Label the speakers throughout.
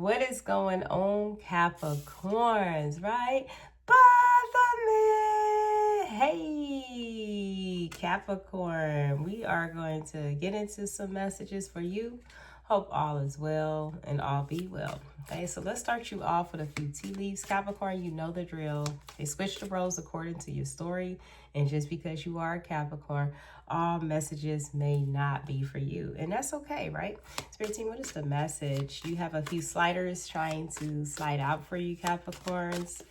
Speaker 1: What is going on, Capricorns, right? Bother me. Hey, Capricorn, we are going to get into some messages for you. Hope all is well and all be well. Okay, so let's start you off with a few tea leaves. Capricorn, you know the drill. They switch the roles according to your story. And just because you are a Capricorn, all messages may not be for you. And that's okay, right? Spirit team, what is the message? You have a few sliders trying to slide out for you, Capricorns.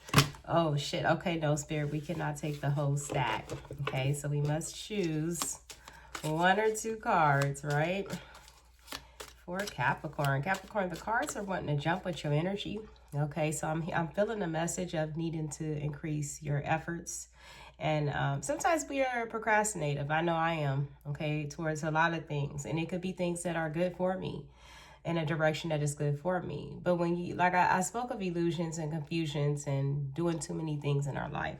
Speaker 1: Oh, shit. Okay, no, Spirit, we cannot take the whole stack. Okay, so we must choose one or two cards, right? For Capricorn. Capricorn, the cards are wanting to jump with your energy. Okay, so I'm feeling a message of needing to increase your efforts. And sometimes we are procrastinative. I know I am, okay, towards a lot of things. And it could be things that are good for me in a direction that is good for me. But when you, like I spoke of illusions and confusions and doing too many things in our life.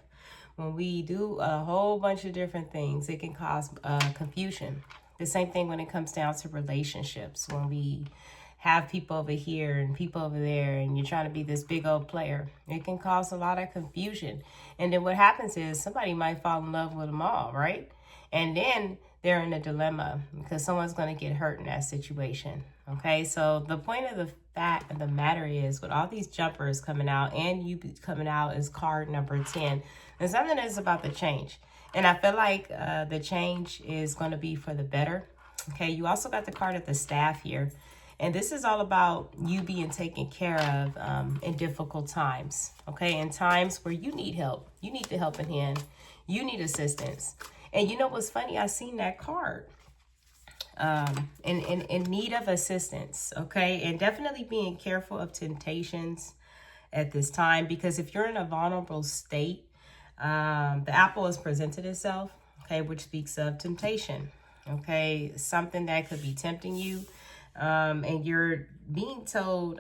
Speaker 1: When we do a whole bunch of different things, it can cause confusion. The same thing when it comes down to relationships. When we have people over here and people over there and you're trying to be this big old player, it can cause a lot of confusion. And then what happens is somebody might fall in love with them all, right? And then they're in a dilemma because someone's going to get hurt in that situation. Okay, so the point of the fact of the matter is, with all these jumpers coming out and you coming out as card number 10, there's something that's about to change. And I feel like the change is going to be for the better. Okay, you also got the card of the staff here. And this is all about you being taken care of in difficult times. Okay, in times where you need help. You need the helping hand. You need assistance. And you know what's funny? I seen that card in need of assistance. Okay, and definitely being careful of temptations at this time. Because if you're in a vulnerable state, the apple has presented itself, okay, which speaks of temptation, okay, something that could be tempting you, and you're being told,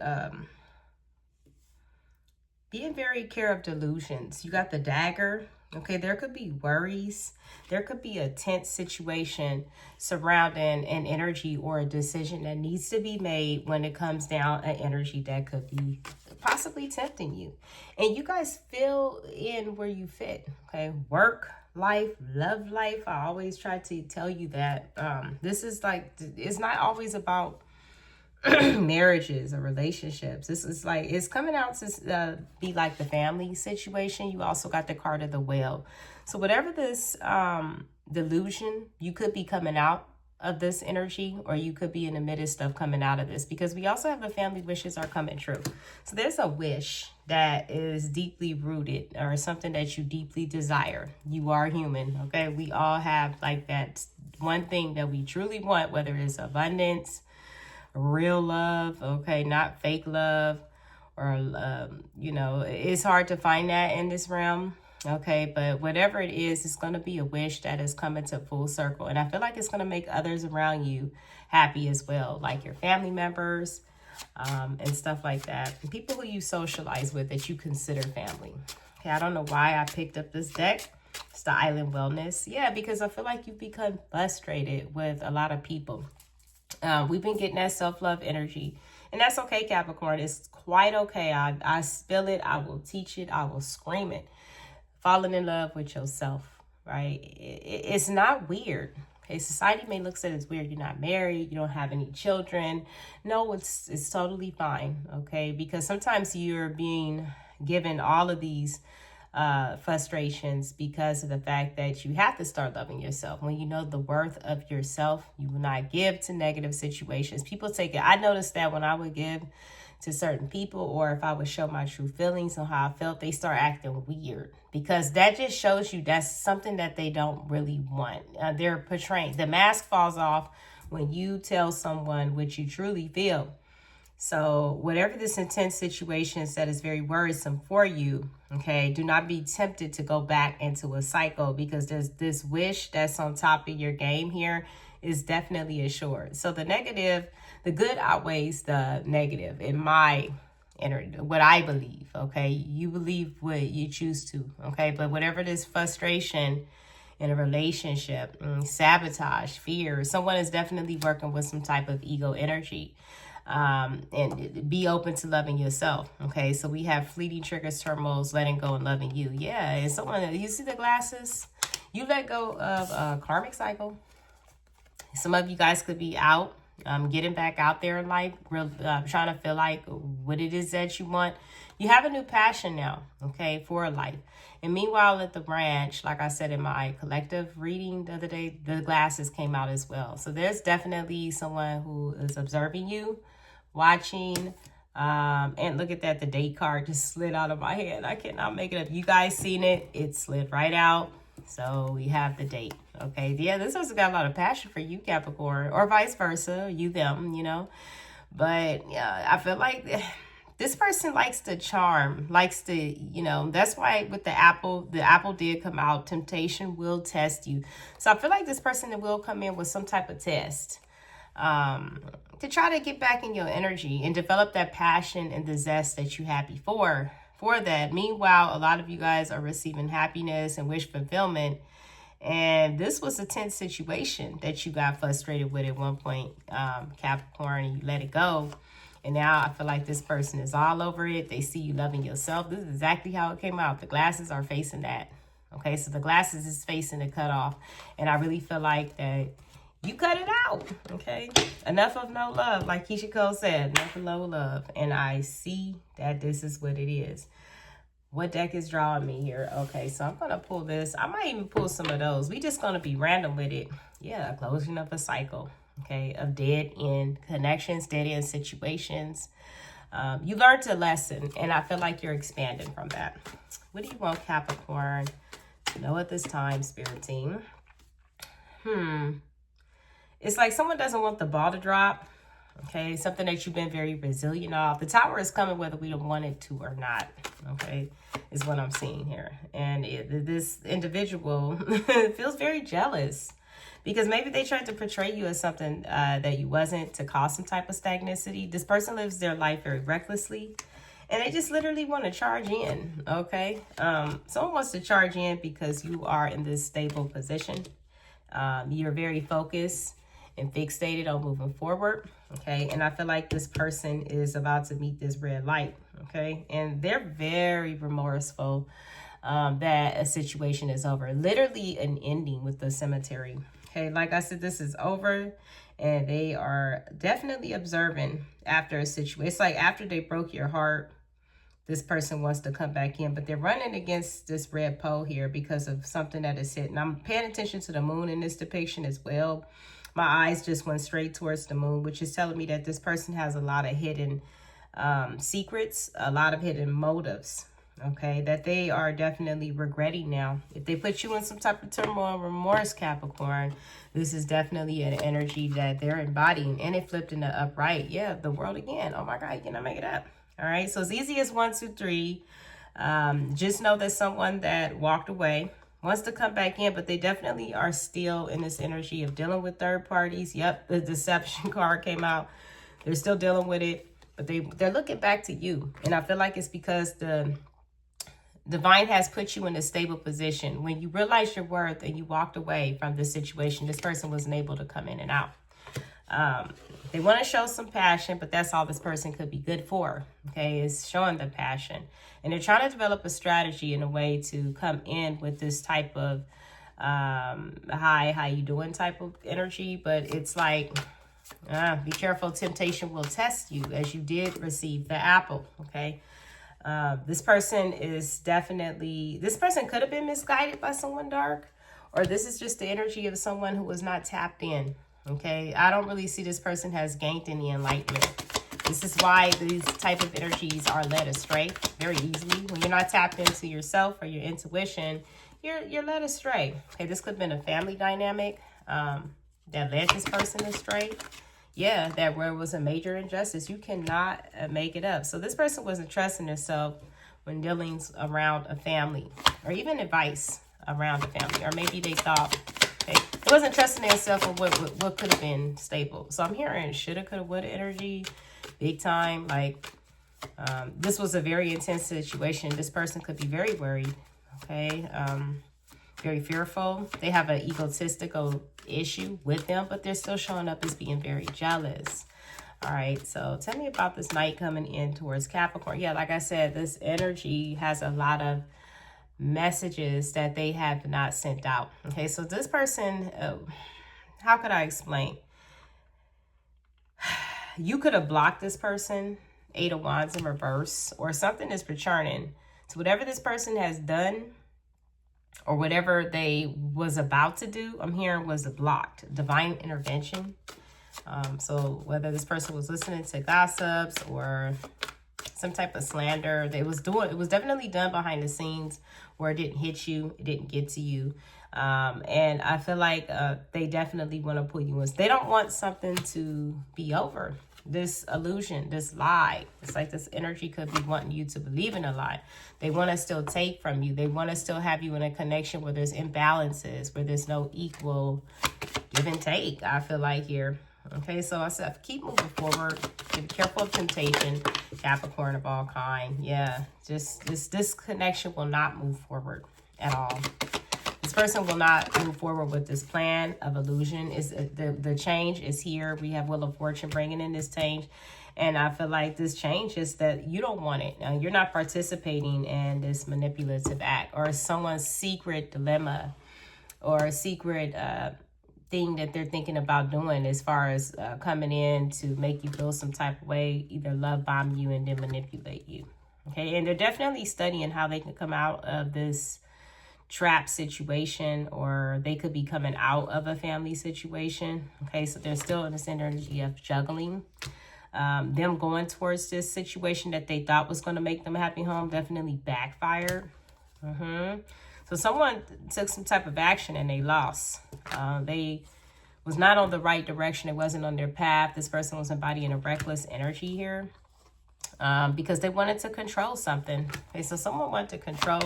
Speaker 1: being very care of delusions. You got the dagger, okay, there could be worries, there could be a tense situation surrounding an energy or a decision that needs to be made when it comes down an energy that could be possibly tempting you. And you guys fill in where you fit, okay? Work, life, love life. I always try to tell you that this is like, it's not always about marriages or relationships. This is like, it's coming out to be like the family situation. You also got the card of the whale. So whatever this delusion, you could be coming out of this energy, or you could be in the midst of coming out of this, because we also have the family wishes are coming true. So there's a wish that is deeply rooted, or something that you deeply desire. You are human, okay? We all have like that one thing that we truly want, whether it's abundance, real love, okay, not fake love, or you know, it's hard to find that in this realm. Okay, but whatever it is, it's going to be a wish that is coming to full circle. And I feel like it's going to make others around you happy as well, like your family members and stuff like that. And people who you socialize with that you consider family. Okay, I don't know why I picked up this deck. It's the Island Wellness. Yeah, because I feel like you've become frustrated with a lot of people. We've been getting that self-love energy. And that's okay, Capricorn. It's quite okay. I spill it. I will teach it. I will scream it. Falling in love with yourself, right? It's not weird. Okay, society may look at it as weird. You're not married. You don't have any children. No, it's totally fine, okay? Because sometimes you're being given all of these frustrations because of the fact that you have to start loving yourself. When you know the worth of yourself, you will not give to negative situations. People take it. I noticed that when I would give to certain people, or if I would show my true feelings on how I felt, they start acting weird, because that just shows you that's something that they don't really want. They're portraying. The mask falls off when you tell someone what you truly feel. So whatever this intense situation is that is very worrisome for you, okay, do not be tempted to go back into a cycle, because there's this wish that's on top of your game here is definitely assured. So the negative, the good outweighs the negative in my what I believe, okay? You believe what you choose to, okay? But whatever this frustration in a relationship, sabotage, fear, someone is definitely working with some type of ego energy. and be open to loving yourself. Okay, so we have fleeting triggers, turmoils, letting go and loving you. Yeah, and someone, you see the glasses? You let go of a karmic cycle. Some of you guys could be out, getting back out there in life, trying to feel like what it is that you want. You have a new passion now, okay, for life. And meanwhile, at the ranch, like I said in my collective reading the other day, the glasses came out as well. So there's definitely someone who is observing you, watching. And look at that, the date card just slid out of my hand. I cannot make it up. You guys seen it? It slid right out. So we have the date. Okay. Yeah, this has got a lot of passion for you, Capricorn, or vice versa, you, them, you know. But yeah, I feel like this person likes to charm, likes to, you know, that's why with the apple did come out. Temptation will test you. So I feel like this person will come in with some type of test to try to get back in your energy and develop that passion and the zest that you had before for that. Meanwhile, a lot of you guys are receiving happiness and wish fulfillment. And this was a tense situation that you got frustrated with at one point, Capricorn, and you let it go. And now I feel like this person is all over it. They see you loving yourself. This is exactly how it came out. The glasses are facing that. Okay, so the glasses is facing the cutoff. And I really feel like that you cut it out. Okay, enough of no love. Like Keisha Cole said, enough of no love. And I see that this is what it is. What deck is drawing me here? Okay, so I'm going to pull this. I might even pull some of those. We just going to be random with it. Yeah, closing of a cycle. Okay, of dead end connections, dead end situations. You learned a lesson, and I feel like you're expanding from that. What do you want, Capricorn? Know at this time, Spirit Team. It's like someone doesn't want the ball to drop. Okay, something that you've been very resilient of. The Tower is coming whether we don't want it to or not. Okay, is what I'm seeing here. And this individual feels very jealous because maybe they tried to portray you as something that you wasn't to cause some type of stagnicity. This person lives their life very recklessly and they just literally want to charge in. Okay, someone wants to charge in because you are in this stable position. You're very focused and fixated on moving forward. Okay, and I feel like this person is about to meet this red light. Okay, and they're very remorseful that a situation is over. Literally an ending with the cemetery. Okay, like I said, this is over, and they are definitely observing after a situation. It's like after they broke your heart, this person wants to come back in, but they're running against this red pole here because of something that is hidden. I'm paying attention to the moon in this depiction as well. My eyes just went straight towards the moon, which is telling me that this person has a lot of hidden secrets, a lot of hidden motives, okay, that they are definitely regretting now. If they put you in some type of turmoil, remorse, Capricorn, this is definitely an energy that they're embodying. And it flipped in the upright. Yeah, the world again. Oh my God, you cannot make it up. All right, so as easy as 1, 2, 3. Just know that someone that walked away wants to come back in, but they definitely are still in this energy of dealing with third parties. Yep, the deception card came out. They're still dealing with it, but they're looking back to you. And I feel like it's because the divine has put you in a stable position. When you realized your worth and you walked away from this situation, this person wasn't able to come in and out. They want to show some passion, but that's all this person could be good for, okay, is showing the passion. And they're trying to develop a strategy in a way to come in with this type of hi, how you doing type of energy. But it's like, be careful, temptation will test you, as you did receive the apple, okay? This person could have been misguided by someone dark, or this is just the energy of someone who was not tapped in. Okay, I don't really see this person has gained any enlightenment. This is why these type of energies are led astray very easily. When you're not tapped into yourself or your intuition, you're led astray. Okay, this could have been a family dynamic that led this person astray. Yeah, that where it was a major injustice. You cannot make it up. So this person wasn't trusting herself when dealing around a family, or even advice around a family, or maybe they thought, it wasn't trusting themselves on what could have been stable. So I'm hearing shoulda, coulda, woulda energy, big time. Like this was a very intense situation. This person could be very worried, okay, very fearful. They have an egotistical issue with them, but they're still showing up as being very jealous. All right, so tell me about this night coming in towards Capricorn. Yeah, like I said, this energy has a lot of messages that they have not sent out. Okay, so this person, how could I explain? You could have blocked this person, 8 of Wands in reverse, or something is returning. So whatever this person has done, or whatever they was about to do, I'm hearing was blocked. Divine intervention. So whether this person was listening to gossips or some type of slander, it was definitely done behind the scenes where it didn't hit you, it didn't get to you. And I feel like they definitely want to pull you in. They don't want something to be over. This illusion, this lie, it's like this energy could be wanting you to believe in a lie. They want to still take from you. They want to still have you in a connection where there's imbalances, where there's no equal give and take, I feel like here. Okay, so I said keep moving forward. Be careful of temptation, Capricorn of all kind. Yeah, just this connection will not move forward at all. This person will not move forward with this plan of illusion. Is the change is here. We have Wheel of Fortune bringing in this change. And I feel like this change is that you don't want it. You're not participating in this manipulative act or someone's secret dilemma or a secret thing that they're thinking about doing as far as coming in to make you feel some type of way, either love bomb you and then manipulate you. Okay, and they're definitely studying how they can come out of this trap situation, or they could be coming out of a family situation. Okay, so they're still in this energy of juggling. Them going towards this situation that they thought was going to make them a happy home definitely backfired. So someone took some type of action and they lost. They was not on the right direction. It wasn't on their path. This person was embodying a reckless energy here because they wanted to control something. Okay, so someone wanted to control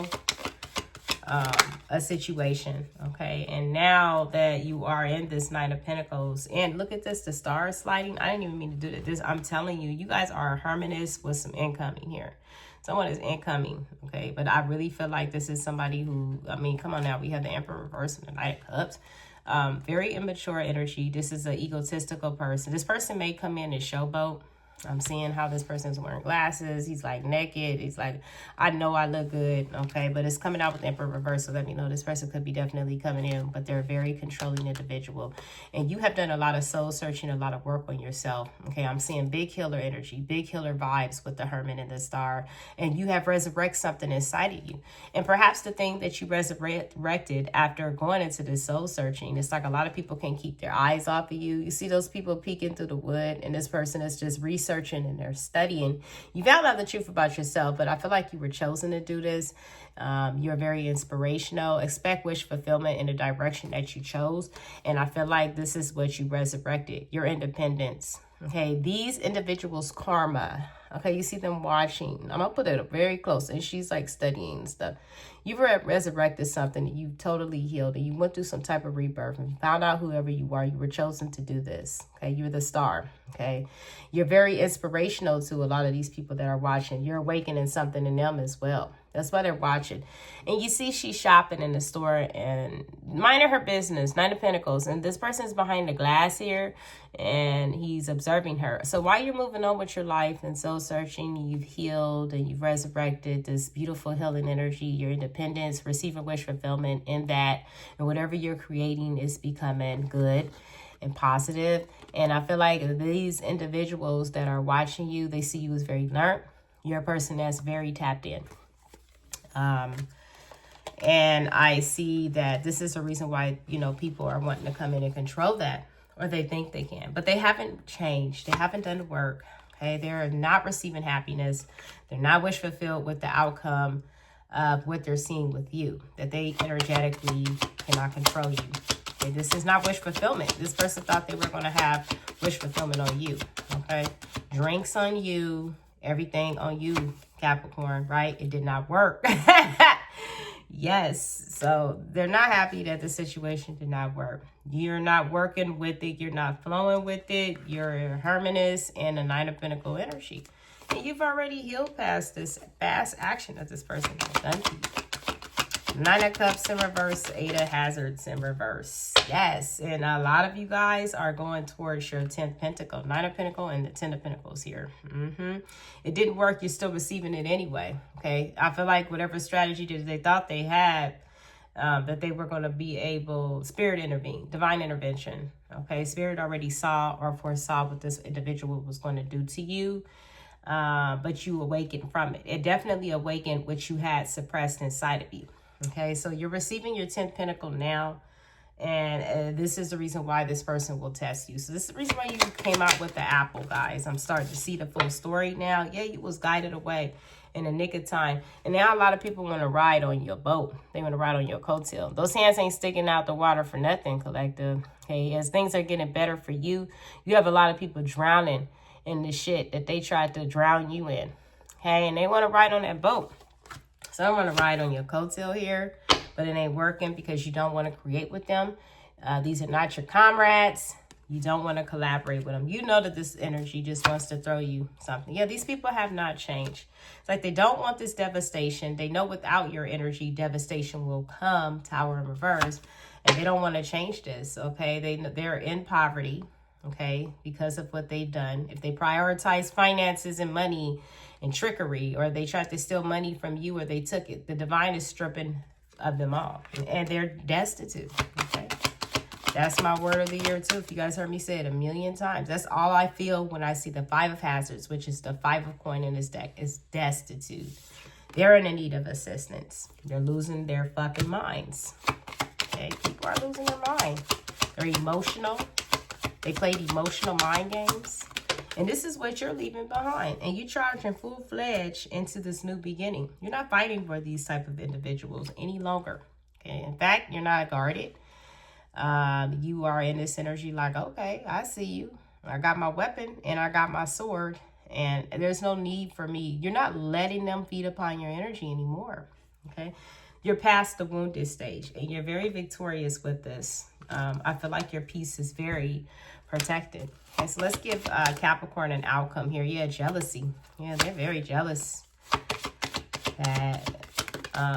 Speaker 1: a situation. Okay, and now that you are in this Nine of Pentacles, and look at this, the stars sliding. I didn't even mean to do this. I'm telling you, you guys are a harmonious with some incoming here. Someone is incoming, okay? But I really feel like this is somebody who, I mean, come on now. We have the Emperor reverse and the Knight of Cups. Very immature energy. This is an egotistical person. This person may come in and showboat. I'm seeing how this person's wearing glasses. He's like naked. He's like, I know I look good, okay? But it's coming out with the Emperor reverse, so let me know this person could be definitely coming in, but they're a very controlling individual. And you have done a lot of soul searching, a lot of work on yourself, okay? I'm seeing big healer energy, big healer vibes with the Hermit and the Star, and you have resurrected something inside of you. And perhaps the thing that you resurrected after going into this soul searching, it's like a lot of people can keep their eyes off of you. You see those people peeking through the wood, and this person is just researching and they're studying. You found out the truth about yourself, but I feel like you were chosen to do this. You're very inspirational. Expect wish fulfillment in the direction that you chose. And I feel like this is what you resurrected, your independence. Okay, these individuals' karma. Okay, you see them watching. I'm going to put it very close. And she's like studying stuff. You've resurrected something that you totally healed. And you went through some type of rebirth. And you found out whoever you are. You were chosen to do this. Okay, you're the star. Okay, you're very inspirational to a lot of these people that are watching. You're awakening something in them as well. That's why they're watching. And you see she's shopping in the store and minding her business, Nine of Pentacles. And this person's behind the glass here and he's observing her. So while you're moving on with your life and soul searching, you've healed and you've resurrected this beautiful healing energy, your independence, receiving wish fulfillment in that. And whatever you're creating is becoming good and positive. And I feel like these individuals that are watching you, they see you as very learned. You're a person that's very tapped in. And I see that this is a reason why, you know, people are wanting to come in and control that, or they think they can, but they haven't changed. They haven't done the work. Okay. They're not receiving happiness. They're not wish fulfilled with the outcome of what they're seeing with you, that they energetically cannot control you. Okay. This is not wish fulfillment. This person thought they were going to have wish fulfillment on you. Okay. Drinks on you, everything on you, Capricorn, right? It did not work. Yes. So they're not happy that the situation did not work. You're not working with it. You're not flowing with it. You're a Hermanus and a Nine of Pentacles energy. And you've already healed past this past action that this person has done to you. Nine of Cups in reverse, Eight of Hazards in reverse. Yes, and a lot of you guys are going towards your 10th Pentacle. Nine of Pentacles and the 10 of Pentacles here. It didn't work. You're still receiving it anyway, okay? I feel like whatever strategy that they thought they had, that they were going to be able, Spirit intervened, divine intervention, okay? Spirit already saw or foresaw what this individual was going to do to you. But you awakened from it. It definitely awakened what you had suppressed inside of you. Okay, so you're receiving your 10th Pentacle now. And this is the reason why this person will test you. So this is the reason why you came out with the apple, guys. I'm starting to see the full story now. Yeah, you was guided away in the nick of time. And now a lot of people want to ride on your boat. They want to ride on your coattail. Those hands ain't sticking out the water for nothing, collective. Okay, as things are getting better for you, you have a lot of people drowning in the shit that they tried to drown you in. Okay, and they want to ride on that boat. So I want to ride on your coattail here, but it ain't working because you don't want to create with them. These are not your comrades. You don't want to collaborate with them. You know that this energy just wants to throw you something. Yeah, these people have not changed. It's like they don't want this devastation. They know without your energy, devastation will come, Tower in reverse, and they don't want to change this, okay? They're in poverty, okay, because of what they've done. If they prioritize finances and money and trickery, or they tried to steal money from you, or they took it, the divine is stripping of them all, and they're destitute. Okay, that's my word of the year too. If you guys heard me say it a million times, that's all I feel when I see the Five of Hazards, which is the 5 of coin in this deck, is destitute. They're in need of assistance. They're losing their fucking minds. Okay, people are losing their mind. They're emotional. They played emotional mind games. And this is what you're leaving behind. And you're charging full-fledged into this new beginning. You're not fighting for these type of individuals any longer. Okay. In fact, you're not guarded. You are in this energy like, okay, I see you. I got my weapon and I got my sword. And there's no need for me. You're not letting them feed upon your energy anymore. Okay. You're past the wounded stage. And you're very victorious with this. I feel like your peace is very protected. Okay, so let's give Capricorn an outcome here. Yeah, jealousy. Yeah, they're very jealous that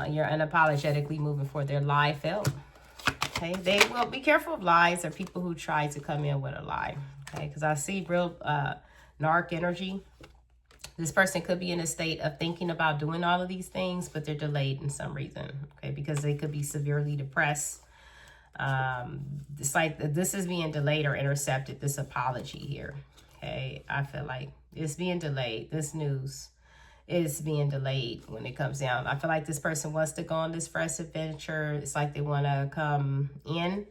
Speaker 1: you're unapologetically moving forward. Their lie failed. Okay, they will be careful of lies or people who try to come in with a lie. Okay, because I see real narc energy. This person could be in a state of thinking about doing all of these things, but they're delayed in some reason. Okay, because they could be severely depressed. It's like this is being delayed or intercepted, this apology here. Okay, I feel like it's being delayed. This news is being delayed when it comes down. I feel like this person wants to go on this fresh adventure. It's like they want to come in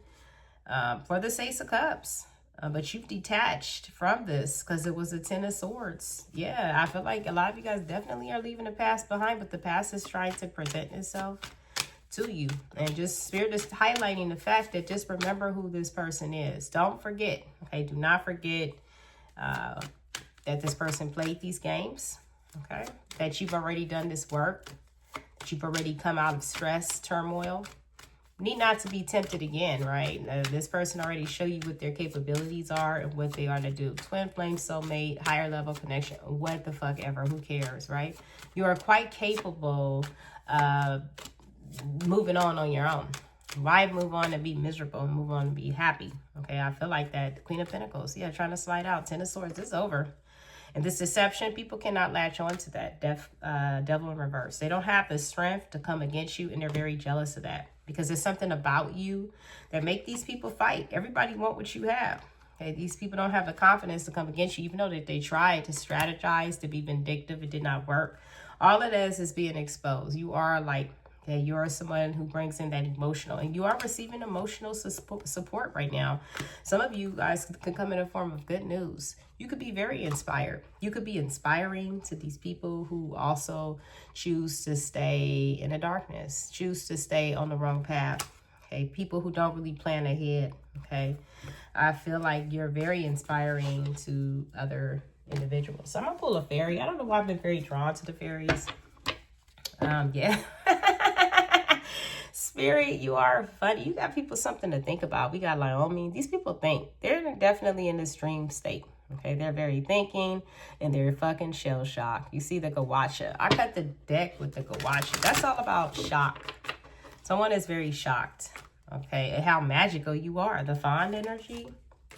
Speaker 1: for the Ace of Cups. But you've detached from this because it was a 10 of Swords. Yeah, I feel like a lot of you guys definitely are leaving the past behind, but the past is trying to present itself to you. And just Spirit is highlighting the fact that just remember who this person is. Don't forget. Okay, do not forget that this person played these games. Okay, that you've already done this work. That you've already come out of stress, turmoil. Need not to be tempted again, right? This person already showed you what their capabilities are and what they are to do. Twin flame, soulmate, higher level connection, what the fuck ever, who cares, right? You are quite capable of moving on your own. Why move on and be miserable and move on and be happy? Okay, I feel like that. Queen of Pentacles, yeah, trying to slide out. 10 of Swords, it's over. And this deception, people cannot latch on to that. Devil in reverse. They don't have the strength to come against you, and they're very jealous of that. Because there's something about you that make these people fight. Everybody want what you have. Okay, these people don't have the confidence to come against you, even though that they tried to strategize, to be vindictive. It did not work. All it is being exposed. You are like, okay, you are someone who brings in that emotional, and you are receiving emotional support right now. Some of you guys can come in a form of good news. You could be very inspired. You could be inspiring to these people who also choose to stay in the darkness, choose to stay on the wrong path. Okay, people who don't really plan ahead. Okay, I feel like you're very inspiring to other individuals. So I'm gonna pull a fairy. I don't know why I've been very drawn to the fairies. Yeah. Spirit, you are funny. You got people something to think about. We got Naomi. These people think. They're definitely in this dream state. Okay, they're very thinking, and they're fucking shell shocked. You see the Gawacha. I cut the deck with the Gawacha. That's all about shock. Someone is very shocked, okay, at how magical you are. The Fawn energy,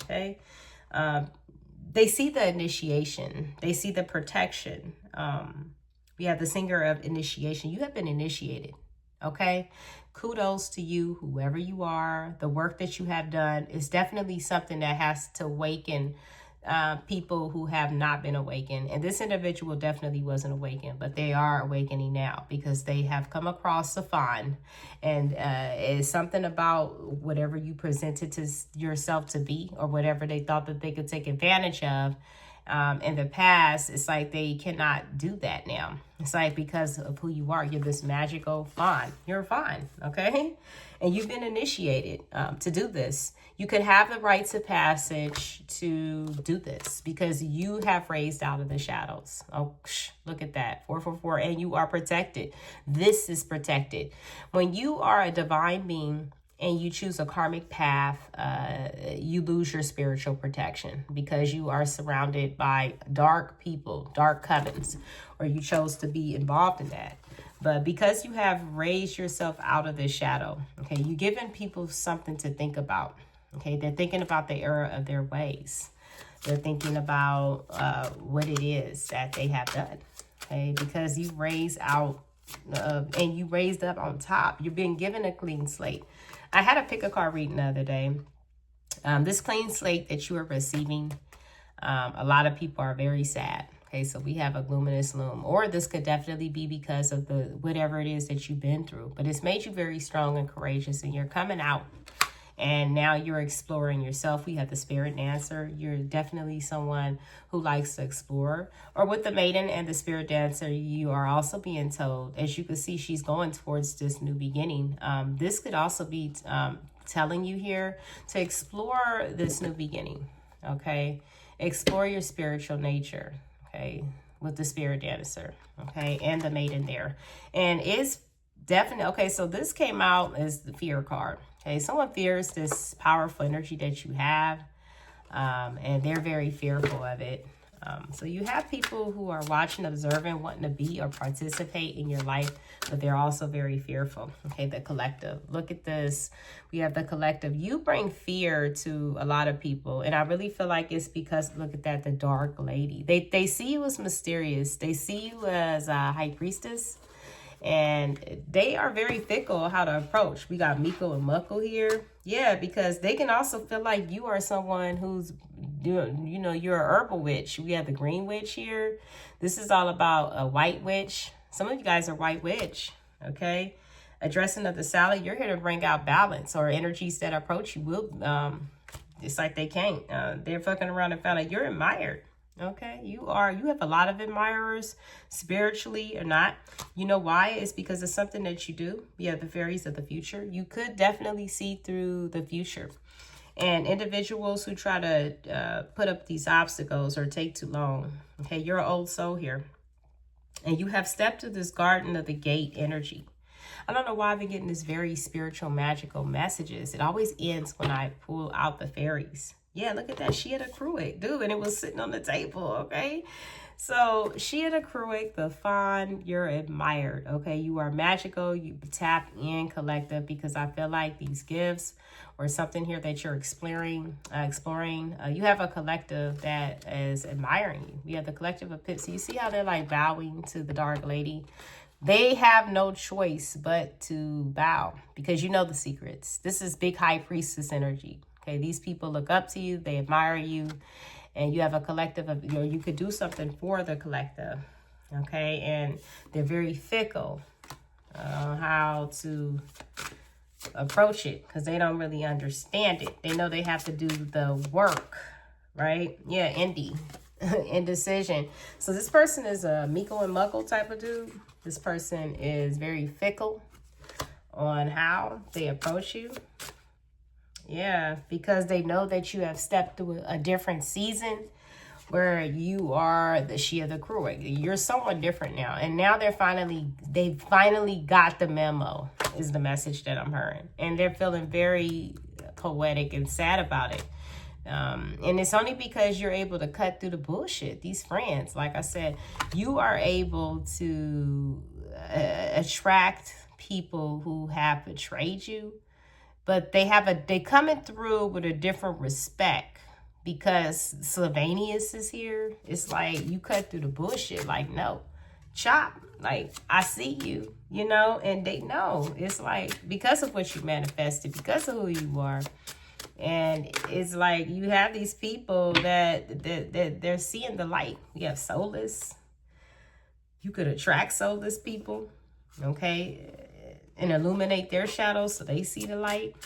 Speaker 1: okay. They see the initiation. They see the protection. We have the singer of initiation. You have been initiated, okay? Kudos to you, whoever you are. The work that you have done is definitely something that has to awaken people who have not been awakened. And this individual definitely wasn't awakened, but they are awakening now because they have come across a fawn. And it's something about whatever you presented to yourself to be, or whatever they thought that they could take advantage of in the past. It's like they cannot do that now. It's like because of who you are, you're this magical fawn. You're a fawn, okay? And you've been initiated to do this. You could have the rites of passage to do this because you have raised out of the shadows. Oh, look at that. 444, and you are protected. This is protected. When you are a divine being and you choose a karmic path, you lose your spiritual protection because you are surrounded by dark people, dark covens, or you chose to be involved in that. But because you have raised yourself out of the shadow, okay, you're giving people something to think about. Okay, they're thinking about the error of their ways. They're thinking about what it is that they have done. Okay, because you raised out and you raised up on top. You're being given a clean slate. I had a pick a card reading the other day. This clean slate that you are receiving, a lot of people are very sad. Okay, so we have a luminous loom, or this could definitely be because of the whatever it is that you've been through. But it's made you very strong and courageous, and you're coming out. And now you're exploring yourself. We have the spirit dancer. You're definitely someone who likes to explore. Or with the maiden and the spirit dancer, you are also being told, as you can see, she's going towards this new beginning. This could also be telling you here to explore this new beginning, okay? Explore your spiritual nature, okay, with the spirit dancer, okay, and the maiden there. And it's definitely, okay, so this came out as the fear card. Okay, someone fears this powerful energy that you have, and they're very fearful of it. So you have people who are watching, observing, wanting to be or participate in your life, but they're also very fearful. Okay, the collective. Look at this. We have the collective. You bring fear to a lot of people, and I really feel like it's because, look at that, the dark lady. They see you as mysterious. They see you as a high priestess. And they are very fickle how to approach. We got Miko and Muckle here. Yeah, because they can also feel like you are someone who's, you know, you're a herbal witch. We have the green witch here. This is all about a white witch. Some of you guys are white witch, okay? Addressing of the salad, you're here to bring out balance, or energies that approach you will, it's like they can't. They're fucking around and found out you're admired. Okay, you have a lot of admirers, spiritually or not. You know why? It's because it's something that you do. You have the fairies of the future. You could definitely see through the future. And individuals who try to put up these obstacles or take too long. Okay, you're an old soul here. And you have stepped to this garden of the gate energy. I don't know why I've been getting this very spiritual, magical messages. It always ends when I pull out the fairies. Yeah, look at that. She had a Kruik, dude, and it was sitting on the table, okay? So she had a Kruik, the fawn, you're admired, okay? You are magical, you tap in collective, because I feel like these gifts or something here that you're exploring, you have a collective that is admiring you. We have the collective of pips. So you see how they're like bowing to the dark lady? They have no choice but to bow because you know the secrets. This is big high priestess energy. Okay, these people look up to you, they admire you, and you have a collective of, you could do something for the collective, okay? And they're very fickle how to approach it because they don't really understand it. They know they have to do the work, right? Yeah, indecision. So this person is a Miko and Muckle type of dude. This person is very fickle on how they approach you. Yeah, because they know that you have stepped through a different season where you are the she of the crew. You're someone different now. And now they finally got the memo is the message that I'm hearing. And they're feeling very poetic and sad about it. And it's only because you're able to cut through the bullshit. These friends, like I said, you are able to attract people who have betrayed you, but they coming through with a different respect because Sylvanius is here. It's like you cut through the bullshit. Like, no, chop. Like, I see you, you know, and they know. It's like because of what you manifested, because of who you are. And it's like you have these people that they're seeing the light. You have soulless. You could attract soulless people, okay, and illuminate their shadows so they see the light.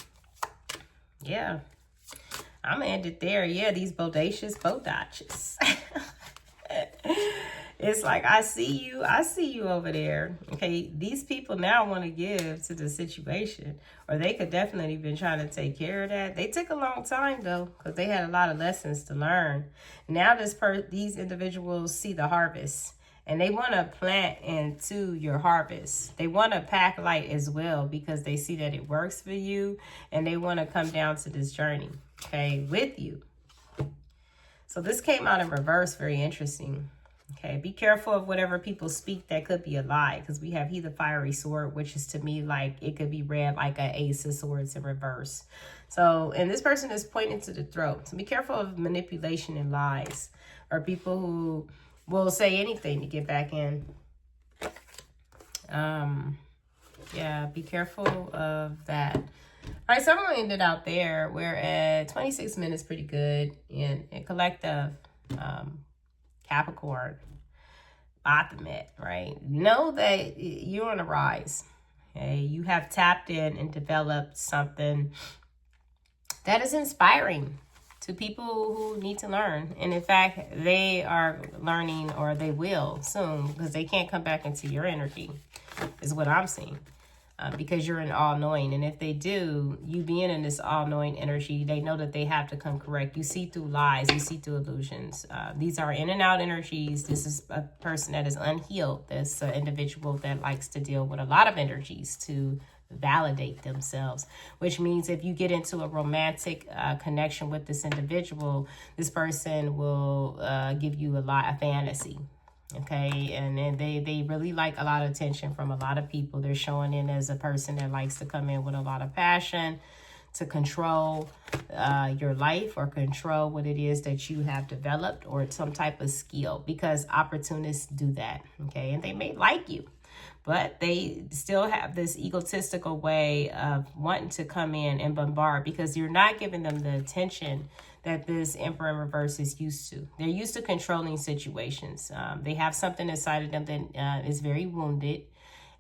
Speaker 1: Yeah. I'm going to end it there. Yeah, these bodacious bodotches. It's like, I see you over there. Okay, these people now want to give to the situation, or they could definitely been trying to take care of that. They took a long time though, because they had a lot of lessons to learn. Now these individuals see the harvest, and they want to plant into your harvest. They want to pack light as well because they see that it works for you, and they want to come down to this journey, okay, with you. So this came out in reverse, very interesting. Okay, be careful of whatever people speak that could be a lie, because we have he the fiery sword, which is to me like it could be read like an ace of swords in reverse. So, and this person is pointing to the throat. So be careful of manipulation and lies, or people who will say anything to get back in. Yeah, be careful of that. All right, so I'm going to end it out there. We're at 26 minutes, pretty good. In collective Capricorn, Baphomet, right? Know that you're on a rise. Okay, you have tapped in and developed something that is inspiring to people who need to learn. And in fact, they are learning, or they will soon, because they can't come back into your energy, is what I'm seeing. Because you're an all-knowing. And if they do, you being in this all-knowing energy, they know that they have to come correct. You see through lies. You see through illusions. These are in and out energies. This is a person that is unhealed. This individual that likes to deal with a lot of energies to validate themselves, which means if you get into a romantic connection with this individual, this person will give you a fantasy. Okay, and then they really like a lot of attention from a lot of people. They're showing in as a person that likes to come in with a lot of passion to control your life, or control what it is that you have developed, or some type of skill, because opportunists do that. Okay, and they may like you, but they still have this egotistical way of wanting to come in and bombard, because you're not giving them the attention that this Emperor in reverse is used to. They're used to controlling situations. They have something inside of them that is very wounded,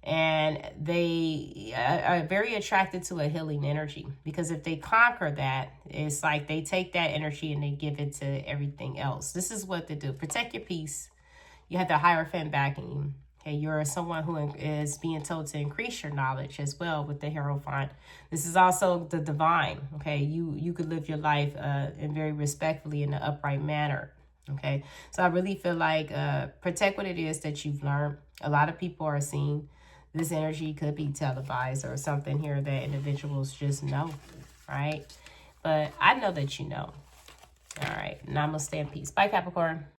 Speaker 1: and they are very attracted to a healing energy, because if they conquer that, it's like they take that energy and they give it to everything else. This is what they do. Protect your peace. You have the Hierophant backing you. Okay, you're someone who is being told to increase your knowledge as well with the Hierophant. This is also the divine. Okay, you could live your life in very respectfully in an upright manner. Okay, so I really feel like protect what it is that you've learned. A lot of people are seeing this energy could be televised, or something here that individuals just know, right? But I know that you know. All right, namaste and peace. Bye, Capricorn.